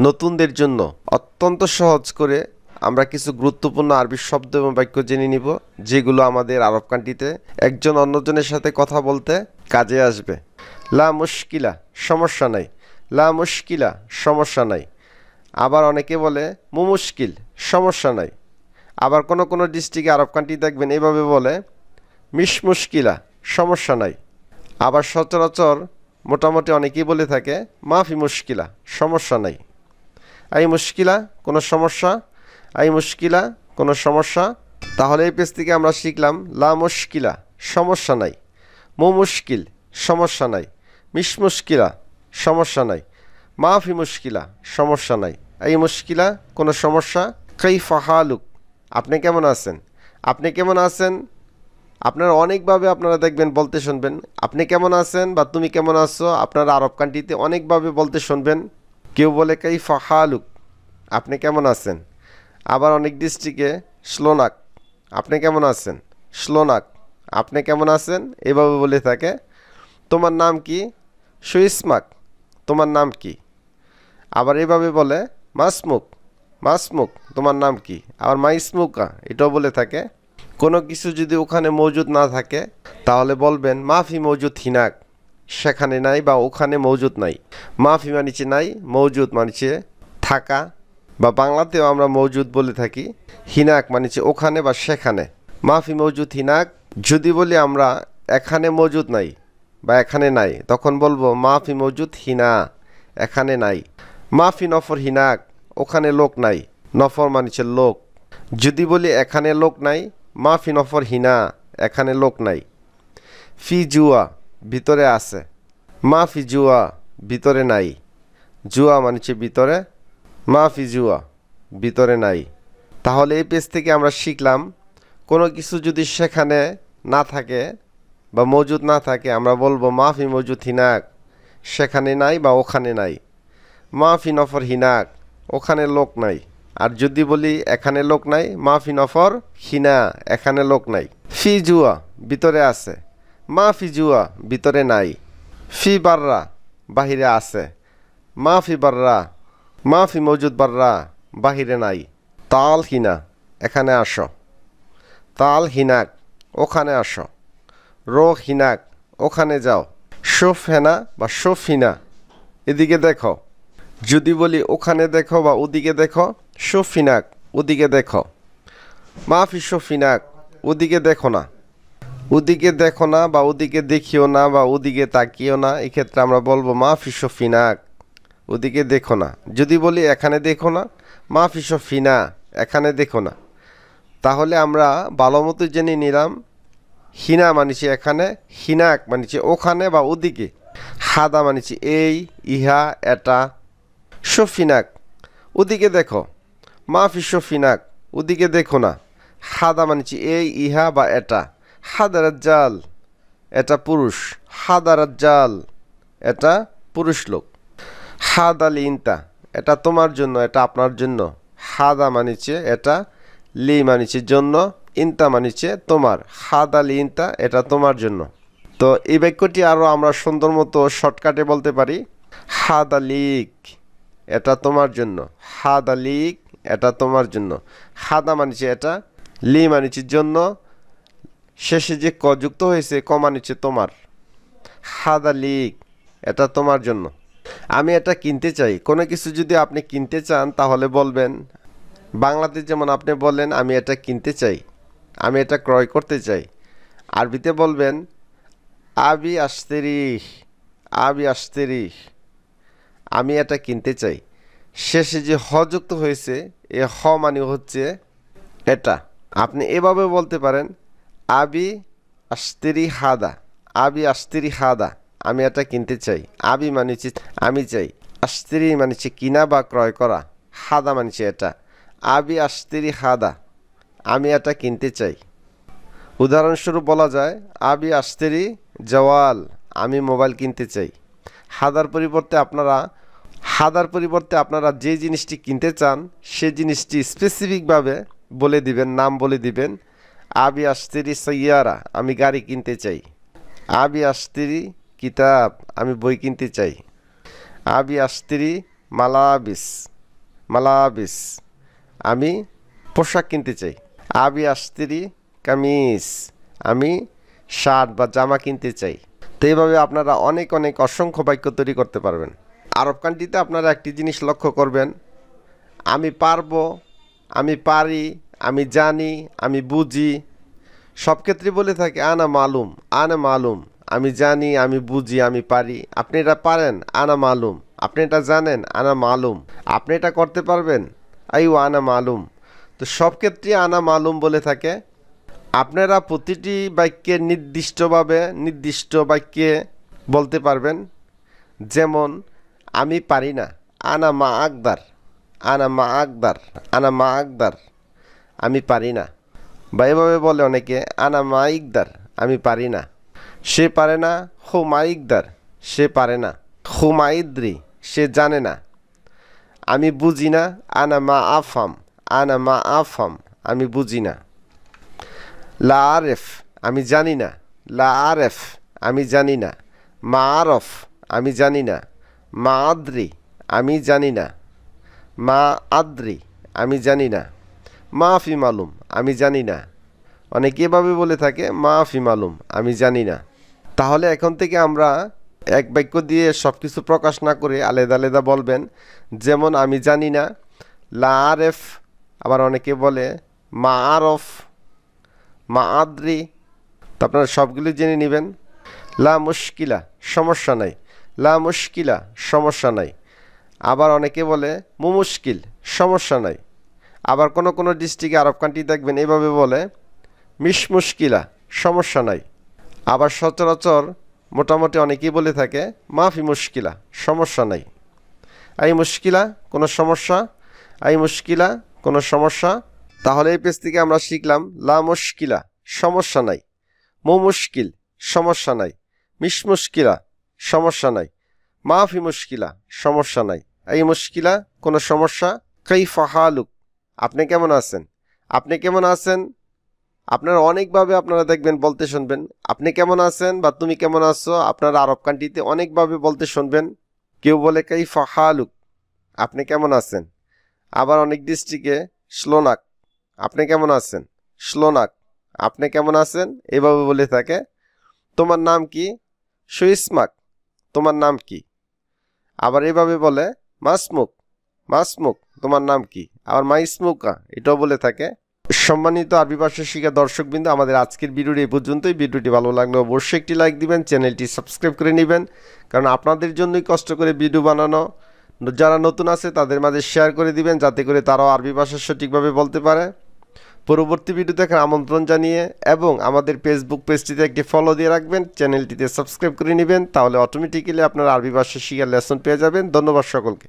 নতুনদের জন্য অত্যন্ত সহজ করে আমরা কিছু গুরুত্বপূর্ণ আরবি শব্দ এবং বাক্য জেনে নিব, যেগুলো আমাদের আরব কান্ট্রিতে একজন অন্যজনের সাথে কথা বলতে কাজে আসবে। লা মুশকিলা, সমস্যা নাই। লা মুশকিলা, সমস্যা নাই। আবার অনেকে বলে মুশকিল, সমস্যা নাই। আবার কোনো কোনো ডিস্ট্রিক্টে আরব কান্ট্রি দেখবেন এভাবে বলে মিশ মুশকিলা, সমস্যা নাই। আবার সচরাচর মোটামুটি অনেকেই বলে থাকে মাফি মুশকিলা, সমস্যা নাই। আই মুশকিলা, কোনো সমস্যা। আই মুশকিলা, কোনো সমস্যা। তাহলে এই পেজ থেকে আমরা শিখলাম লা মুশকিলা, সমস্যা নাই। মুশকিল, সমস্যা নাই। মিশ মুশকিলা, সমস্যা নাই। মাফি মুশকিলা, সমস্যা নাই। আই মুশকিলা, কোনো সমস্যা। কাইফা হালুক, আপনি কেমন আছেন? আপনি কেমন আছেন আপনারা অনেকভাবে আপনারা দেখবেন বলতে শুনবেন। আপনি কেমন আছেন বা তুমি কেমন আছো আপনারা আরব কান্ট্রিতে অনেকভাবে বলতে শুনবেন। কেউ বলে কাইফা হালুক, আপনি কেমন আছেন। আবার অনেক ডিস্ট্রিক্টে স্লোনাক, আপনি কেমন আছেন। স্লোনাক, আপনি কেমন আছেন এভাবে বলে থাকে। তোমার নাম কি? সুইসমাক, তোমার নাম কি। আবার এভাবে বলে মাসমুক, মাসমুক, তোমার নাম কি। আবার মাইসমুকা, এটাও বলে থাকে। কোনো কিছু যদি ওখানে মজুদ না থাকে তাহলে বলবেন মাফি মজুদ হিনাক, সেখানে নাই বা ওখানে মজুদ নাই। মাফি মানিছে নাই, মজুদ মানিছে থাকা, বা বাংলাতেও আমরা মজুদ বলে থাকি। হিনাক মানিছে ওখানে বা সেখানে। মাফি মজুদ হিনাক। যদি বলি আমরা এখানে মজুদ নাই বা এখানে নাই, তখন বলবো মাফি মজুদ হিনা, এখানে নাই। মাফি নফর হিনাক, ওখানে লোক নাই। নফর মানিছে লোক। যদি বলি এখানে লোক নাই, মাফি নফর হিনা, এখানে লোক নাই। ফি জুয়া, ভিতরে আছে। মাফি জুয়া, ভিতরে নাই। জুয়া মানিছে ভিতরে। মাফি জুয়া, ভিতরে নাই। তাহলে এই পেজ থেকে আমরা শিখলাম কোনো কিছু যদি সেখানে না থাকে বা মজুদ না থাকে আমরা বলবো মাফি মজুদ হিনাক, সেখানে নাই বা ওখানে নাই। মাফি নফর হিনাক, ওখানে লোক নাই। আর যদি বলি এখানে লোক নাই, মাফি নফর হিনা, এখানে লোক নাই। ফি জুয়া, ভিতরে আছে। মাফি জুয়া, ভিতরে নাই। ফি বাররা, বাহিরে আছে। মাফি বাররা, মাফি মজুদ বাররা, বাহিরে নাই। তাল হিনা, এখানে আসো। তাল হিনাক, ওখানে আসো। রো হিনাক, ওখানে যাও। শোফ হেনা বা শোফ হিনা, এদিকে দেখো। যদি বলি ওখানে দেখো বা ওদিকে দেখো, শোফিনাক, ওদিকে দেখো। মাফি শোফিনাক, ওদিকে দেখো না। ওদিকে দেখো না বা ওদিকে দেখিও না বা ওদিকে তাকিও না, এক্ষেত্রে আমরা বলবো মাফি শোফিনাক, ওদিকে দেখো না। যদি বলি এখানে দেখো না, মাফি শোফিনা, এখানে দেখো না। তাহলে আমরা ভালো মতো জেনে নিলাম হিনা মানিছে এখানে, হিনাক মানিছে ওখানে বা ওদিকে। হাদা মানিছে এই, ইহা, এটা। শফিনাক, ওদিকে দেখো। মাফি শফিনাক, ওদিকে দেখো না। হাদা মানিছে এই, ইহা বা এটা। হাদা রাজ্জাল, এটা পুরুষ। হাদা রাজ্জাল, এটা পুরুষ লোক। হাদা লিনতা, এটা তোমার জন্য, এটা আপনার জন্য। হাদা মানিছে এটা, লি মানিছে জন্য, ইনতা মানিছে তোমার। হাদা লিনতা, এটা তোমার জন্য। তো এই বাক্যটি আরও আমরা সুন্দর মতো শর্টকাটে বলতে পারি। হাদা লিক, এটা তোমার জন্য। হাদা লিক, এটা তোমার জন্য। হাদা মানিছে এটা, লি মানিছে জন্য, শেষে যে ক যুক্ত হয়েছে ক মানিছে তোমার। হাদা লিক, এটা তোমার জন্য। আমি এটা কিনতে চাই। কোনো কিছু যদি আপনি কিনতে চান তাহলে বলবেন, বাংলাতে যেমন আপনি বলেন আমি এটা কিনতে চাই, আমি এটা ক্রয় করতে চাই। আরবিতে বলবেন আবি আশতেরি, আবি আশতেরি, আমি এটা কিনতে চাই। শেষে যে হ যুক্ত হয়েছে এ হ মানে হচ্ছে এটা। আপনি এভাবে বলতে পারেন আবি আশতেরি হাদা, আবি আশতেরি হাদা, আমি এটা কিনতে চাই। আবি মানেছে আমি চাই, আশতেরি মানেছে কিনা বা ক্রয় করা, হাদা মানেছে এটা। আবি আশতেরি হাদা, আমি এটা কিনতে চাই। উদাহরণস্বরূপ বলা যায় আবি আশতেরি জওয়াল, আমি মোবাইল কিনতে চাই। হাদার পরিবর্তে আপনারা যে জিনিসটি কিনতে চান সে জিনিসটি স্পেসিফিকভাবে বলে দিবেন, নাম বলে দিবেন। আবি আশতেরি সাইয়ারা, আমি গাড়ি কিনতে চাই। আবি আশতেরি কিতাব, আমি বই কিনতে চাই। আবি আশতেরি মালাবিস মালাবিস আমি পোশাক কিনতে চাই। আবি আশতিরি কামিজ আমি শার্ট বা জামা কিনতে চাই। তো এইভাবে আপনারা অনেক অনেক অসংখ্য বাক্য তৈরি করতে পারবেন। আরব কান্ট্রিতে আপনারা একটি জিনিস লক্ষ্য করবেন, আমি পারবো, আমি পারি, আমি জানি, আমি বুঝি, সব ক্ষেত্রে বলে থাকে আনা মালুম, আনা মালুম। আমি জানি, আমি বুঝি, আমি পারি। আপনি এটা পারেন, আনা মালুম। আপনি এটা জানেন, আনা মালুম। আপনি এটা করতে পারবেন, আইও আনা মালুম। তো সব ক্ষেত্রে আনা মালুম বলে থাকে। আপনারা প্রতিটি বাক্যে নির্দিষ্টভাবে নির্দিষ্ট বাক্যে বলতে পারবেন। যেমন আমি পারি না, আনা মা আকদার, আনা মা আকদার, আনা মা আকদার আমি পারি না। বা এভাবে বলে অনেকে আনা মা ইকদার আমি পারি না। সে পারে না, হো মা ইকদার সে পারে না। হো মা ইদ্রি সে জানে না। আমি বুঝি না, আনা মা আফাম, আনা মা আফাম আমি বুঝি না। লা আরেফ আমি জানি না, লা আরেফ আমি জানি না। মা আরফ আমি জানি না। মা আদ্রি আমি জানি না। মা আদ্রি আমি জানি না। মাফি মালুম আমি জানি না। অনেকে এভাবে বলে থাকে মাফি মালুম আমি জানি না। তাহলে এখন থেকে আমরা এক বাক্য দিয়ে সব কিছু প্রকাশ না করে আলাদা আলাদা বলবেন। যেমন আমি জানি না, লা আরেফ, আবার অনেকে বলে মা আরফ, মা আদ্রি। তো আপনারা সবগুলি জেনে নেবেন। লা মুশকিলা সমস্যা নাই, লা মুশকিলা সমস্যা নাই। আবার অনেকে বলে মুশকিল সমস্যা নাই। আবার কোনো কোনো ডিস্ট্রিক্টে আরব কান্ট্রি দেখবেন এইভাবে বলে মিশ মুশকিলা সমস্যা নাই। আবার সচরাচর মোটামুটি অনেকেই বলে থাকে মাফি মুশকিলা সমস্যা নাই। আই মুশকিলা কোনো সমস্যা, আই মুশকিলা কোনো সমস্যা। তাহলে এই পেজ থেকে আমরা শিখলাম লা মুশকিলা সমস্যা নাই, মু মুশকিল সমস্যা নাই, মিশ মুশকিলা সমস্যা নাই, মাফি মুশকিলা সমস্যা নাই, আই মুশকিলা কোনো সমস্যা। কাইফা হালুক আপনি কেমন আছেন, আপনি কেমন আছেন। আপনারা অনেকভাবে আপনারা দেখবেন বলতে শুনবেন আপনি কেমন আছেন বা তুমি কেমন আছো। আপনারা আরব কান্ট্রিতে অনেকভাবে বলতে শুনবেন। কেউ বলে কাইফা হালুক আপনি কেমন আছেন। আবার অনেক ডিস্ট্রিক্টে শ্লোনাক আপনি কেমন আছেন, শ্লোনাক আপনি কেমন আছেন এভাবে বলে থাকে। তোমার নাম কি, সুইসমাক তোমার নাম কি। আবার এভাবে বলে মাসমুক, মাসমুক তোমার নাম কি। আবার মাইসমুকা এটাও বলে থাকে। সম্মানিত আরবি ভাষা শিক্ষা দর্শকবৃন্দ, আমাদের আজকের ভিডিওটি এই পর্যন্তই। ভিডিওটি ভালো লাগলে অবশ্যই একটি লাইক দিবেন, চ্যানেলটি সাবস্ক্রাইব করে নেবেন, কারণ আপনাদের জন্যই কষ্ট করে ভিডিও বানানো। যারা নতুন আছে তাদের মাঝে শেয়ার করে দিবেন, যাতে করে তারাও আরবি ভাষা সঠিকভাবে বলতে পারে। পরবর্তী ভিডিও দেখার আমন্ত্রণ জানিয়ে এবং আমাদের ফেসবুক পেজটিতে একটি ফলো দিয়ে রাখবেন, চ্যানেলটিতে সাবস্ক্রাইব করে নেবেন, তাহলে অটোমেটিক্যালি আপনারা আরবি ভাষা শিখার লেসন পেয়ে যাবেন। ধন্যবাদ সকলকে।